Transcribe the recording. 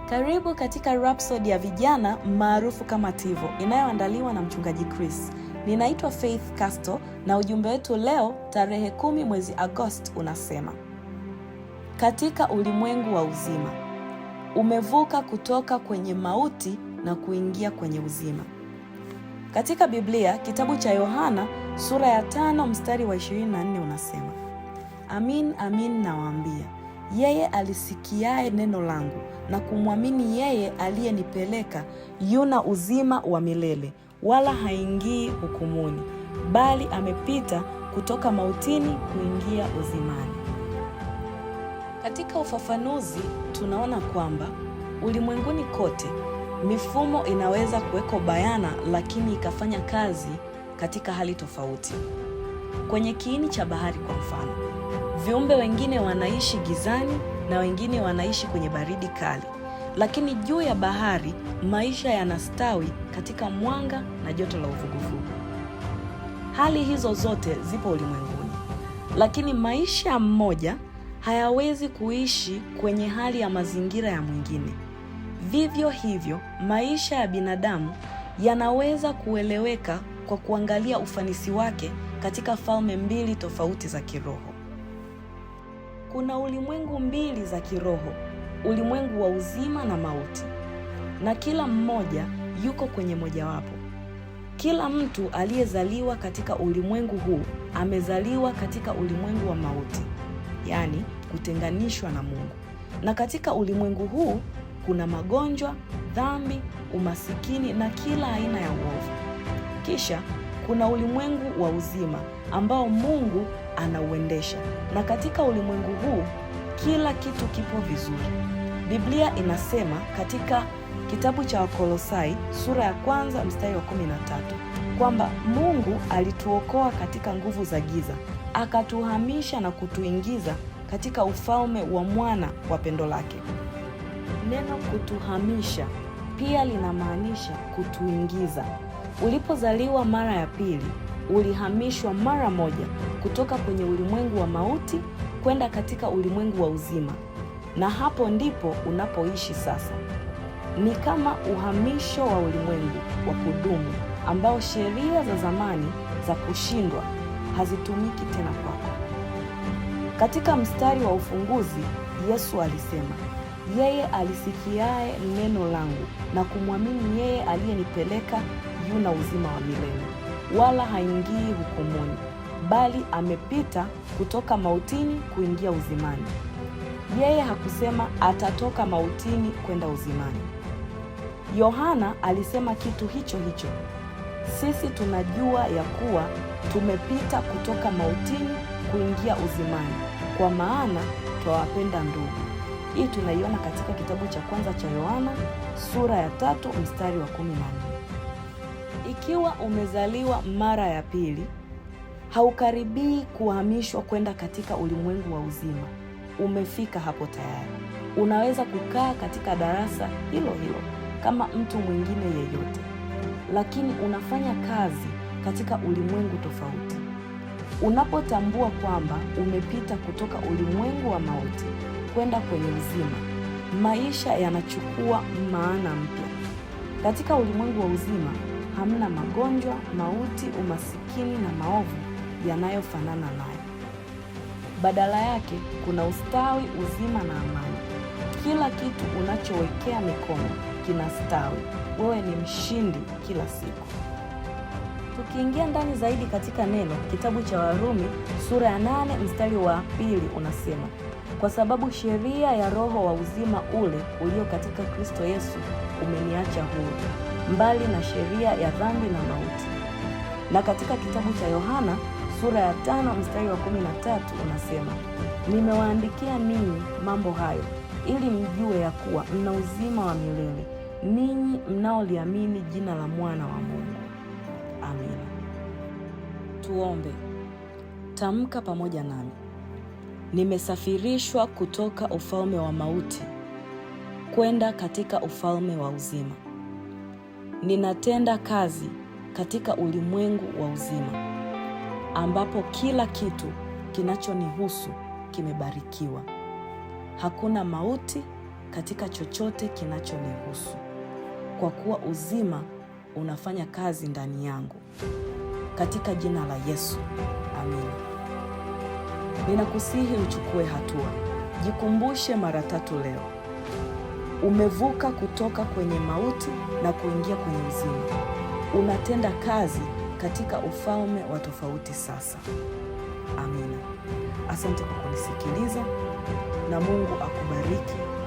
Karibu katika Rhapsody ya vijana maarufu kama Tivo, inayoandaliwa na mchungaji Chris. Ninaitwa Faith Castro na ujumbe wetu leo tarehe 10 mwezi Agosti unasema: katika ulimwengu wa uzima, umevuka kutoka kwenye mauti na kuingia kwenye uzima. Katika Biblia, kitabu cha Yohana sura ya 5 mstari wa 24 unasema: amin, amin nawaambia, yeye alisikiaye neno langu na kumwamini yeye aliyenipeleka yuna uzima wa milele, wala haingii hukumuni, bali amepita kutoka mautini kuingia uzimani. Katika ufafanuzi tunaona kwamba ulimwenguni kote mifumo inaweza kuweko bayana, lakini ikafanya kazi katika hali tofauti. Kwenye kiini cha bahari kwa mfano, viumbe wengine wanaishi gizani na wengine wanaishi kwenye baridi kali, lakini juu ya bahari maisha yanastawi katika mwanga na joto la uvuguvugu. Hali hizo zote zipo ulimwenguni, lakini maisha ya mmoja hayawezi kuishi kwenye hali ya mazingira ya mwingine. Vivyo hivyo, maisha ya binadamu yanaweza kueleweka kwa kuangalia ufanisi wake katika falme mbili tofauti za kiroho. Kuna ulimwengu mbili za kiroho, ulimwengu wa uzima na mauti, na kila mmoja yuko kwenye mojawapo. Kila mtu aliyezaliwa katika ulimwengu huu amezaliwa katika ulimwengu wa mauti, yaani kutenganishwa na Mungu. Na katika ulimwengu huu kuna magonjwa, dhambi, umasikini na kila aina ya uovu. Kisha kuna ulimwengu wa uzima ambao Mungu anauendesha, na katika ulimwengu huu kila kitu kipo vizuri. Biblia inasema katika kitabu cha Wakolosai sura ya 1 mstari wa 13 kwamba Mungu alituokoa katika nguvu za giza, akatuhamisha na kutuingiza katika ufalme wa mwana wa pendo lake. Neno kutuhamisha pia linamaanisha kutuingiza. Ulipozaliwa mara ya pili, ulihamishwa mara moja kutoka kwenye ulimwengu wa mauti kwenda katika ulimwengu wa uzima, na hapo ndipo unapoishi sasa. Ni kama uhamisho wa ulimwengu wa kudumu ambao sheria za zamani za kushindwa hazitumiki tena kwako. Katika mstari wa ufunguzi, Yesu alisema, yeye alisikiaye neno langu na kumwamini yeye aliyenipeleka yuna uzima wa milele, wala haingii hukumuni, bali amepita kutoka mautini kuingia uzimani. Yeye hakusema atatoka mautini kwenda uzimani. Yohana alisema kitu hicho hicho. Sisi tunajua ya kuwa tumepita kutoka mautini kuingia uzimani, kwa maana twawapenda ndugu. Hii tunaiona katika kitabu cha kwanza cha Yohana sura ya 3 mstari wa 14. Ikiwa umezaliwa mara ya pili, haukaribii kuhamishwa kwenda katika ulimwengu wa uzima. Umefika hapo tayari. Unaweza kukaa katika darasa hilo hilo kama mtu mwingine yeyote, lakini unafanya kazi katika ulimwengu tofauti. Unapotambua kwamba umepita kutoka ulimwengu wa mauti kwenda kwenye uzima, maisha yanachukua maana mpya. Katika ulimwengu wa uzima hamna magonjwa, mauti, umasikini na maovu yanayofanana nayo. Badala yake kuna ustawi, uzima na amani. Kila kitu unachowekea mikono kinastawi. Wewe ni mshindi kila siku. Tukiingia ndani zaidi katika neno, kitabu cha Warumi sura ya 8 mstari wa 2 unasema, kwa sababu sheria ya roho wa uzima ule ulio katika Kristo Yesu umeniacha huru, mbali na sheria ya dhambi na mauti. Na katika kitabu cha Yohana sura ya 5 mstari wa 13 unasema, nimewaandikia ninyi mambo hayo ili mjue ya kuwa mna uzima wa milele, ninyi mnaoliamini jina la mwana wa Mungu. Amina. Tuombe. Tamka pamoja nami. Nimesafirishwa kutoka ufalme wa mauti kwenda katika ufalme wa uzima. Ninatenda kazi katika ulimwengu wa uzima, ambapo kila kitu kinachonihusu kimebarikiwa. Hakuna mauti katika chochote kinachonihusu, kwa kuwa uzima unafanya kazi ndani yangu. Katika jina la Yesu, amina. Ninakusihi uchukue hatua. Jikumbushe mara 3 leo. Umevuka kutoka kwenye mauti na kuingia kwenye uzima. Unatenda kazi katika ufalme wa tofauti sasa. Amina. Asante kwa kunisikiliza na Mungu akubariki.